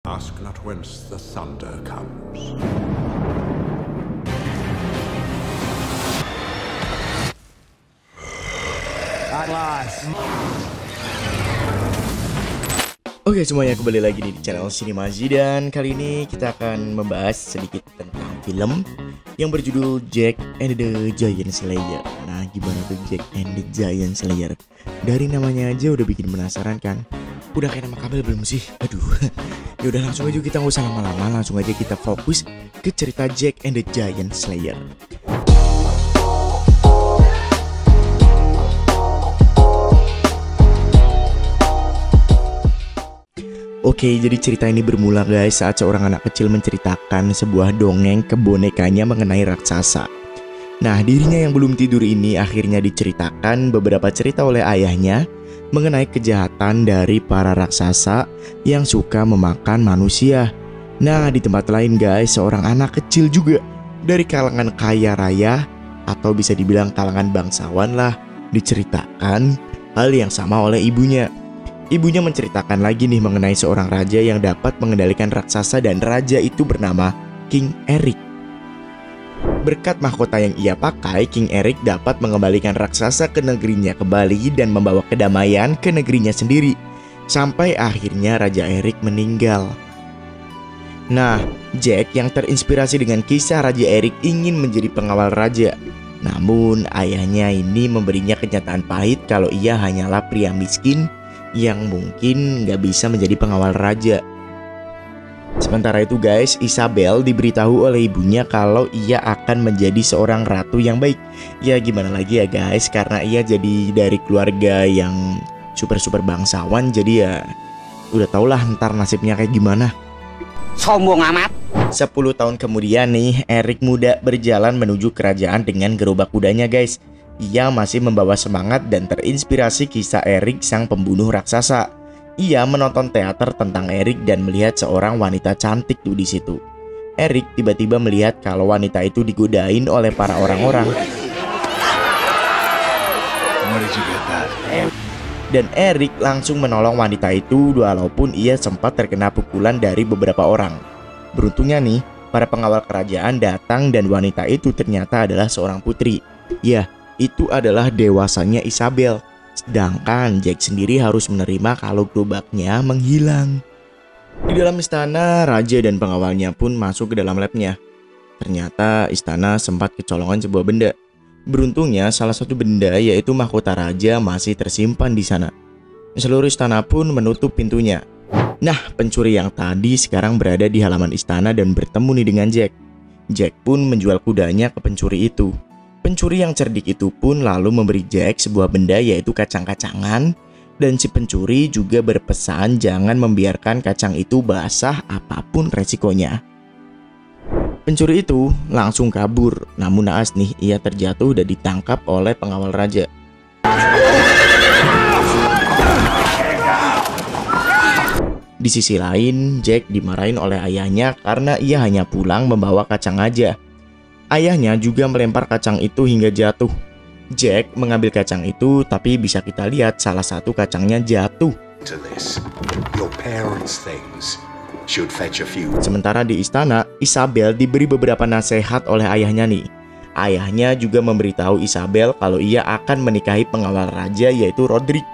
Ask not whence the thunder comes. Oke semuanya, kembali lagi di channel Cinemazi, dan kali ini kita akan membahas sedikit tentang film yang berjudul Jack and the Giant Slayer. Nah, gimana tuh Jack and the Giant Slayer? Dari namanya aja udah bikin penasaran kan? Udah kayak nama kabel belum sih? Aduh. Yaudah langsung aja, kita nggak usah lama-lama, langsung aja kita fokus ke cerita Jack and the Giant Slayer. Oke, jadi cerita ini bermula guys saat seorang anak kecil menceritakan sebuah dongeng ke bonekanya mengenai raksasa. Nah, dirinya yang belum tidur ini akhirnya diceritakan beberapa cerita oleh ayahnya mengenai kejahatan dari para raksasa yang suka memakan manusia. Nah, di tempat lain guys, seorang anak kecil juga dari kalangan kaya raya atau bisa dibilang kalangan bangsawan lah, diceritakan hal yang sama oleh ibunya. Ibunya menceritakan lagi nih mengenai seorang raja yang dapat mengendalikan raksasa, dan raja itu bernama King Erik. Berkat mahkota yang ia pakai, King Erik dapat mengembalikan raksasa ke negerinya kembali dan membawa kedamaian ke negerinya sendiri. Sampai akhirnya Raja Erik meninggal. Nah, Jack yang terinspirasi dengan kisah Raja Erik ingin menjadi pengawal raja. Namun ayahnya ini memberinya kenyataan pahit kalau ia hanyalah pria miskin yang mungkin nggak bisa menjadi pengawal raja. Sementara itu guys, Isabel diberitahu oleh ibunya kalau ia akan menjadi seorang ratu yang baik. Ya gimana lagi ya guys, karena ia jadi dari keluarga yang super bangsawan, jadi ya udah tau lah ntar nasibnya kayak gimana. Sombong amat. 10 tahun kemudian nih, Erik muda berjalan menuju kerajaan dengan gerobak kudanya guys. Ia masih membawa semangat dan terinspirasi kisah Erik sang pembunuh raksasa. Ia menonton teater tentang Erik dan melihat seorang wanita cantik tuh di situ. Erik tiba-tiba melihat kalau wanita itu digodain oleh para orang-orang. Dan Erik langsung menolong wanita itu walaupun ia sempat terkena pukulan dari beberapa orang. Beruntungnya nih, para pengawal kerajaan datang dan wanita itu ternyata adalah seorang putri. Ya, itu adalah dewasanya Isabel. Sedangkan Jack sendiri harus menerima kalau gerobaknya menghilang. Di dalam istana, raja dan pengawalnya pun masuk ke dalam labnya. Ternyata istana sempat kecolongan sebuah benda. Beruntungnya salah satu benda, yaitu mahkota raja, masih tersimpan di sana. Seluruh istana pun menutup pintunya. Nah, pencuri yang tadi sekarang berada di halaman istana dan bertemu nih dengan Jack. Jack pun menjual kudanya ke pencuri itu. Pencuri yang cerdik itu pun lalu memberi Jack sebuah benda, yaitu kacang-kacangan. Dan si pencuri juga berpesan jangan membiarkan kacang itu basah apapun resikonya. Pencuri itu langsung kabur, namun naas nih, ia terjatuh dan ditangkap oleh pengawal raja. Di sisi lain, Jack dimarahin oleh ayahnya karena ia hanya pulang membawa kacang aja. Ayahnya juga melempar kacang itu hingga jatuh. Jack mengambil kacang itu, tapi bisa kita lihat salah satu kacangnya jatuh. Sementara di istana, Isabel diberi beberapa nasihat oleh ayahnya nih. Ayahnya juga memberitahu Isabel kalau ia akan menikahi pengawal raja, yaitu Roderick.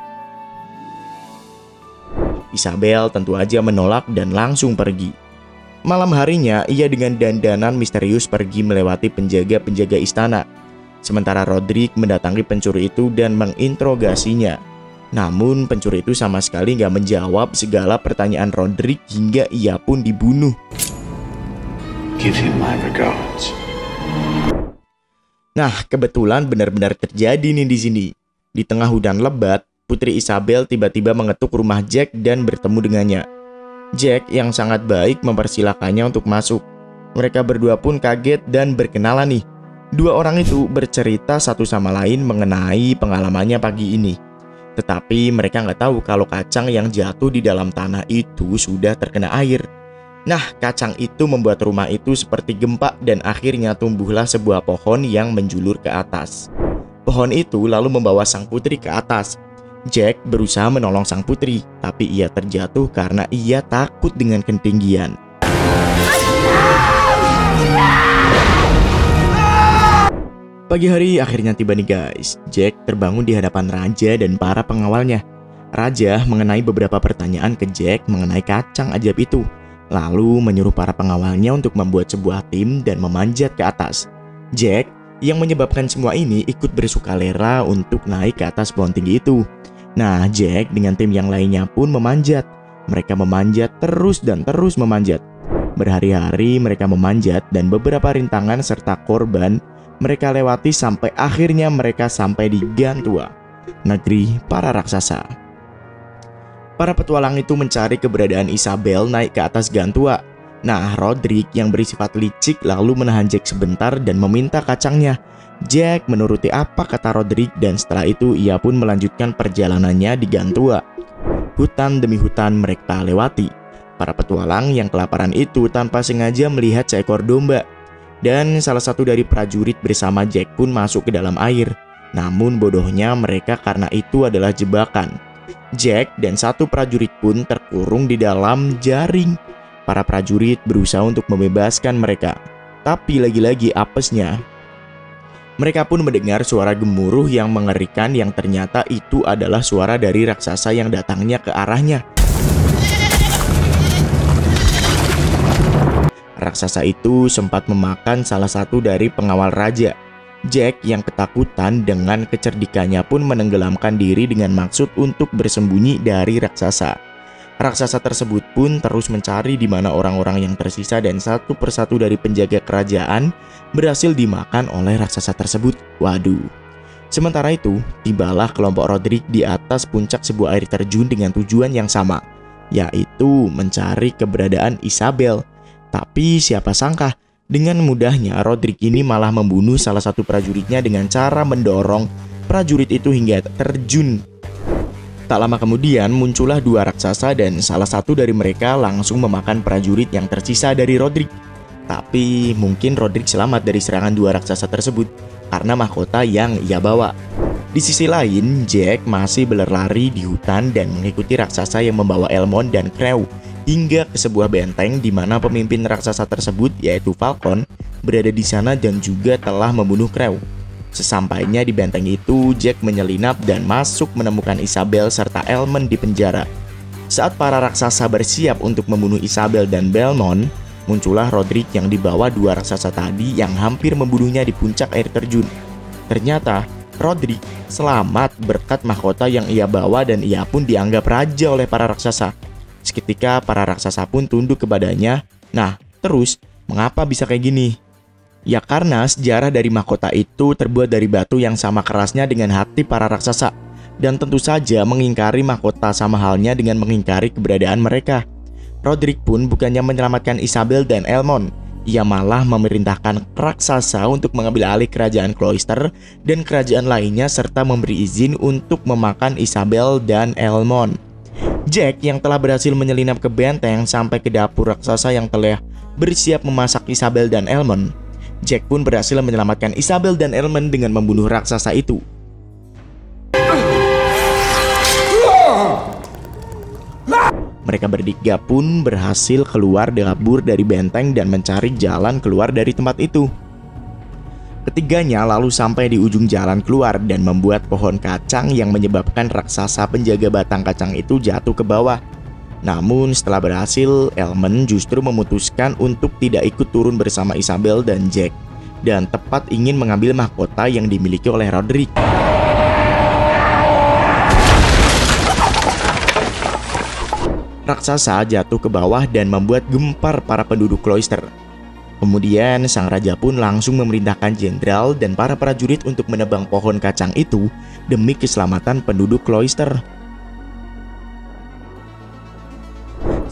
Isabel tentu aja menolak dan langsung pergi. Malam harinya, ia dengan dandanan misterius pergi melewati penjaga-penjaga istana. Sementara Roderick mendatangi pencuri itu dan menginterogasinya. Namun pencuri itu sama sekali nggak menjawab segala pertanyaan Roderick hingga ia pun dibunuh. Give him my regards. Nah, kebetulan benar-benar terjadi nih di sini. Di tengah hujan lebat, Putri Isabel tiba-tiba mengetuk rumah Jack dan bertemu dengannya. Jack yang sangat baik mempersilakannya untuk masuk. Mereka berdua pun kaget dan berkenalan nih. Dua orang itu bercerita satu sama lain mengenai pengalamannya pagi ini. Tetapi mereka nggak tahu kalau kacang yang jatuh di dalam tanah itu sudah terkena air. Nah, kacang itu membuat rumah itu seperti gempa dan akhirnya tumbuhlah sebuah pohon yang menjulur ke atas. Pohon itu lalu membawa sang putri ke atas. Jack berusaha menolong sang putri, tapi ia terjatuh karena ia takut dengan ketinggian. Pagi hari akhirnya tiba nih guys. Jack terbangun di hadapan raja dan para pengawalnya. Raja mengenai beberapa pertanyaan ke Jack mengenai kacang ajaib itu, lalu menyuruh para pengawalnya untuk membuat sebuah tim dan memanjat ke atas. Jack yang menyebabkan semua ini ikut bersukarela untuk naik ke atas pohon tinggi itu. Nah, Jack dengan tim yang lainnya pun memanjat. Mereka memanjat terus dan terus memanjat. Berhari-hari mereka memanjat dan beberapa rintangan serta korban mereka lewati sampai akhirnya mereka sampai di Gantua, negeri para raksasa. Para petualang itu mencari keberadaan Isabel naik ke atas Gantua. Nah, Roderick yang bersifat licik lalu menahan Jack sebentar dan meminta kacangnya. Jack menuruti apa kata Roderick dan setelah itu ia pun melanjutkan perjalanannya di Gantua. Hutan demi hutan mereka lewati. Para petualang yang kelaparan itu tanpa sengaja melihat seekor domba. Dan salah satu dari prajurit bersama Jack pun masuk ke dalam air. Namun bodohnya mereka karena itu adalah jebakan. Jack dan satu prajurit pun terkurung di dalam jaring. Para prajurit berusaha untuk membebaskan mereka. Tapi lagi-lagi apesnya, mereka pun mendengar suara gemuruh yang mengerikan yang ternyata itu adalah suara dari raksasa yang datangnya ke arahnya. Raksasa itu sempat memakan salah satu dari pengawal raja. Jack yang ketakutan dengan kecerdikannya pun menenggelamkan diri dengan maksud untuk bersembunyi dari raksasa. Raksasa tersebut pun terus mencari di mana orang-orang yang tersisa dan satu persatu dari penjaga kerajaan berhasil dimakan oleh raksasa tersebut. Waduh. Sementara itu, tibalah kelompok Roderick di atas puncak sebuah air terjun dengan tujuan yang sama, yaitu mencari keberadaan Isabel. Tapi siapa sangka, dengan mudahnya Roderick ini malah membunuh salah satu prajuritnya dengan cara mendorong prajurit itu hingga terjun. Tak lama kemudian muncullah dua raksasa dan salah satu dari mereka langsung memakan prajurit yang tersisa dari Roderick. Tapi mungkin Roderick selamat dari serangan dua raksasa tersebut karena mahkota yang ia bawa. Di sisi lain, Jack masih berlari di hutan dan mengikuti raksasa yang membawa Elmond dan Crew hingga ke sebuah benteng di mana pemimpin raksasa tersebut yaitu Falcon berada di sana dan juga telah membunuh Crew. Sesampainya di benteng itu, Jack menyelinap dan masuk menemukan Isabel serta Elmond di penjara. Saat para raksasa bersiap untuk membunuh Isabel dan Belmont, muncullah Roderick yang dibawa dua raksasa tadi yang hampir membunuhnya di puncak air terjun. Ternyata Roderick selamat berkat mahkota yang ia bawa dan ia pun dianggap raja oleh para raksasa. Seketika para raksasa pun tunduk kepadanya. Nah, terus mengapa bisa kayak gini? Ya karena sejarah dari mahkota itu terbuat dari batu yang sama kerasnya dengan hati para raksasa. Dan tentu saja mengingkari mahkota sama halnya dengan mengingkari keberadaan mereka. Roderick pun bukannya menyelamatkan Isabel dan Elmond, ia malah memerintahkan raksasa untuk mengambil alih kerajaan Cloister dan kerajaan lainnya serta memberi izin untuk memakan Isabel dan Elmond. Jack yang telah berhasil menyelinap ke benteng sampai ke dapur raksasa yang telah bersiap memasak Isabel dan Elmond. Jack pun berhasil menyelamatkan Isabel dan Elmond dengan membunuh raksasa itu. Mereka bertiga pun berhasil keluar kabur dari benteng dan mencari jalan keluar dari tempat itu. Ketiganya lalu sampai di ujung jalan keluar dan membuat pohon kacang yang menyebabkan raksasa penjaga batang kacang itu jatuh ke bawah. Namun setelah berhasil, Elmond justru memutuskan untuk tidak ikut turun bersama Isabel dan Jack dan tepat ingin mengambil mahkota yang dimiliki oleh Roderick. Raksasa jatuh ke bawah dan membuat gempar para penduduk Cloister. Kemudian sang raja pun langsung memerintahkan jenderal dan para prajurit untuk menebang pohon kacang itu demi keselamatan penduduk Cloister.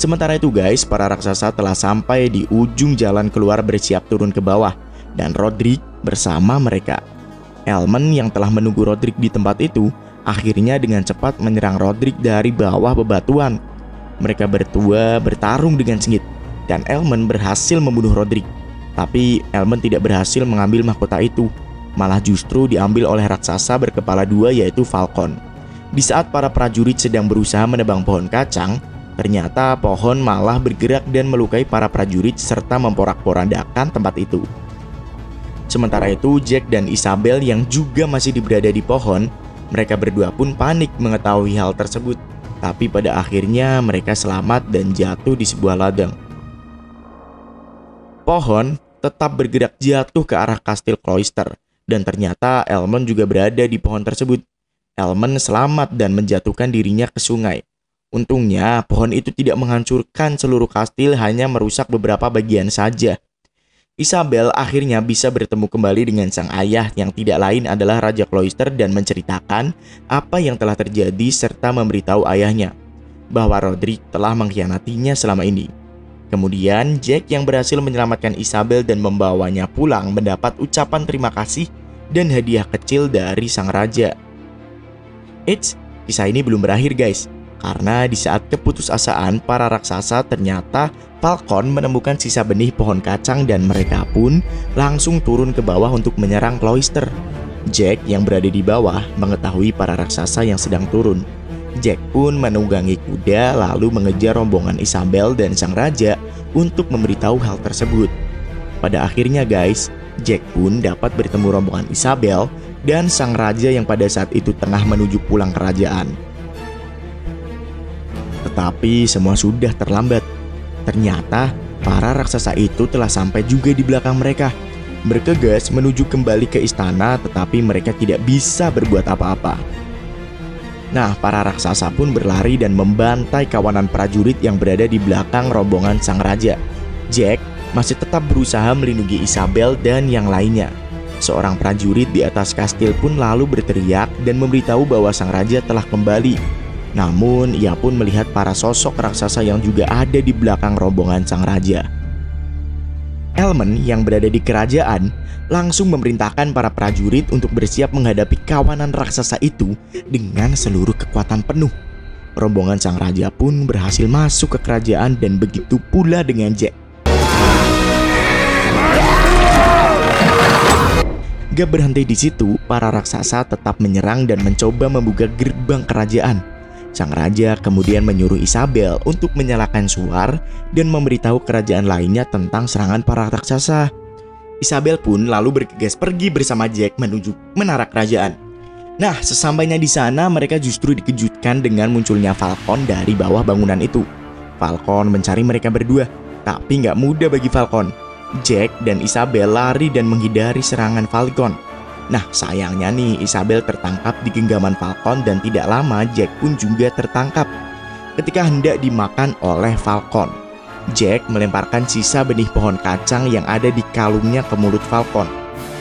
Sementara itu guys, para raksasa telah sampai di ujung jalan keluar bersiap turun ke bawah dan Roderick bersama mereka. Elmond yang telah menunggu Roderick di tempat itu akhirnya dengan cepat menyerang Roderick dari bawah bebatuan. Mereka berdua bertarung dengan sengit dan Elmond berhasil membunuh Roderick. Tapi Elmond tidak berhasil mengambil mahkota itu, malah justru diambil oleh raksasa berkepala dua yaitu Falcon. Di saat para prajurit sedang berusaha menebang pohon kacang, ternyata pohon malah bergerak dan melukai para prajurit serta memporak-porandakan tempat itu. Sementara itu, Jack dan Isabel yang juga masih berada di pohon, mereka berdua pun panik mengetahui hal tersebut. Tapi pada akhirnya mereka selamat dan jatuh di sebuah ladang. Pohon tetap bergerak jatuh ke arah kastil Cloister, dan ternyata Elmond juga berada di pohon tersebut. Elmond selamat dan menjatuhkan dirinya ke sungai. Untungnya, pohon itu tidak menghancurkan seluruh kastil, hanya merusak beberapa bagian saja. Isabel akhirnya bisa bertemu kembali dengan sang ayah yang tidak lain adalah Raja Cloister dan menceritakan apa yang telah terjadi serta memberitahu ayahnya bahwa Roderick telah mengkhianatinya selama ini. Kemudian, Jack yang berhasil menyelamatkan Isabel dan membawanya pulang mendapat ucapan terima kasih dan hadiah kecil dari sang raja. Eits, kisah ini belum berakhir guys, karena di saat keputusasaan para raksasa ternyata Falcon menemukan sisa benih pohon kacang dan mereka pun langsung turun ke bawah untuk menyerang Cloister. Jack yang berada di bawah mengetahui para raksasa yang sedang turun. Jack pun menunggangi kuda lalu mengejar rombongan Isabel dan sang raja untuk memberitahu hal tersebut. Pada akhirnya guys, Jack pun dapat bertemu rombongan Isabel dan sang raja yang pada saat itu tengah menuju pulang kerajaan. Tetapi semua sudah terlambat. Ternyata para raksasa itu telah sampai juga di belakang mereka. Bergegas menuju kembali ke istana, tetapi mereka tidak bisa berbuat apa-apa. Nah, para raksasa pun berlari dan membantai kawanan prajurit yang berada di belakang rombongan sang raja. Jack masih tetap berusaha melindungi Isabel dan yang lainnya. Seorang prajurit di atas kastil pun lalu berteriak dan memberitahu bahwa sang raja telah kembali. Namun, ia pun melihat para sosok raksasa yang juga ada di belakang rombongan sang raja. Elmond yang berada di kerajaan langsung memerintahkan para prajurit untuk bersiap menghadapi kawanan raksasa itu dengan seluruh kekuatan penuh. Rombongan sang raja pun berhasil masuk ke kerajaan dan begitu pula dengan Jack. Gak berhenti di situ, para raksasa tetap menyerang dan mencoba membuka gerbang kerajaan. Sang raja kemudian menyuruh Isabel untuk menyalakan suar dan memberitahu kerajaan lainnya tentang serangan para raksasa. Isabel pun lalu bergegas pergi bersama Jack menuju menara kerajaan. Nah, sesampainya di sana mereka justru dikejutkan dengan munculnya Falcon dari bawah bangunan itu. Falcon mencari mereka berdua, tapi nggak mudah bagi Falcon. Jack dan Isabel lari dan menghindari serangan Falcon. Nah, sayangnya nih Isabel tertangkap di genggaman Falcon dan tidak lama Jack pun juga tertangkap. Ketika hendak dimakan oleh Falcon, Jack melemparkan sisa benih pohon kacang yang ada di kalungnya ke mulut Falcon.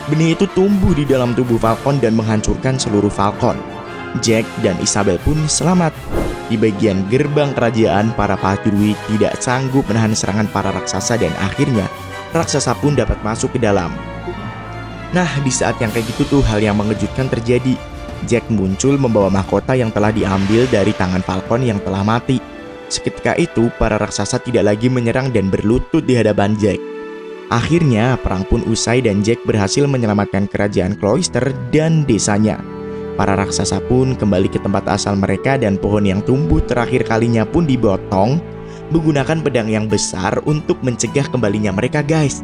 Benih itu tumbuh di dalam tubuh Falcon dan menghancurkan seluruh Falcon. Jack dan Isabel pun selamat. Di bagian gerbang kerajaan, para prajurit tidak sanggup menahan serangan para raksasa dan akhirnya raksasa pun dapat masuk ke dalam. Nah, di saat yang kayak gitu tuh hal yang mengejutkan terjadi. Jack muncul membawa mahkota yang telah diambil dari tangan Falcon yang telah mati. Seketika itu, para raksasa tidak lagi menyerang dan berlutut di hadapan Jack. Akhirnya, perang pun usai dan Jack berhasil menyelamatkan kerajaan Cloister dan desanya. Para raksasa pun kembali ke tempat asal mereka dan pohon yang tumbuh terakhir kalinya pun dibotong menggunakan pedang yang besar untuk mencegah kembalinya mereka guys.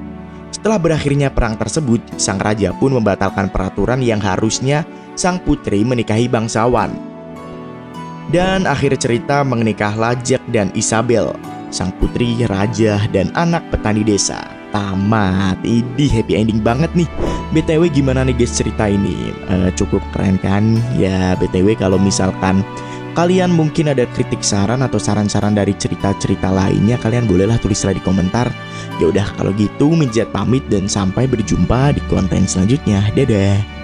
Setelah berakhirnya perang tersebut, sang raja pun membatalkan peraturan yang harusnya sang putri menikahi bangsawan. Dan akhir cerita menikahlah Jack dan Isabel, sang putri, raja, dan anak petani desa. Tamat. Ini happy ending banget nih. BTW gimana nih guys cerita ini? Cukup keren kan? Ya BTW kalau misalkan kalian mungkin ada kritik saran atau saran-saran dari cerita-cerita lainnya, kalian bolehlah tulislah di komentar. Ya udah kalau gitu Mijat pamit dan sampai berjumpa di konten selanjutnya. Dadah.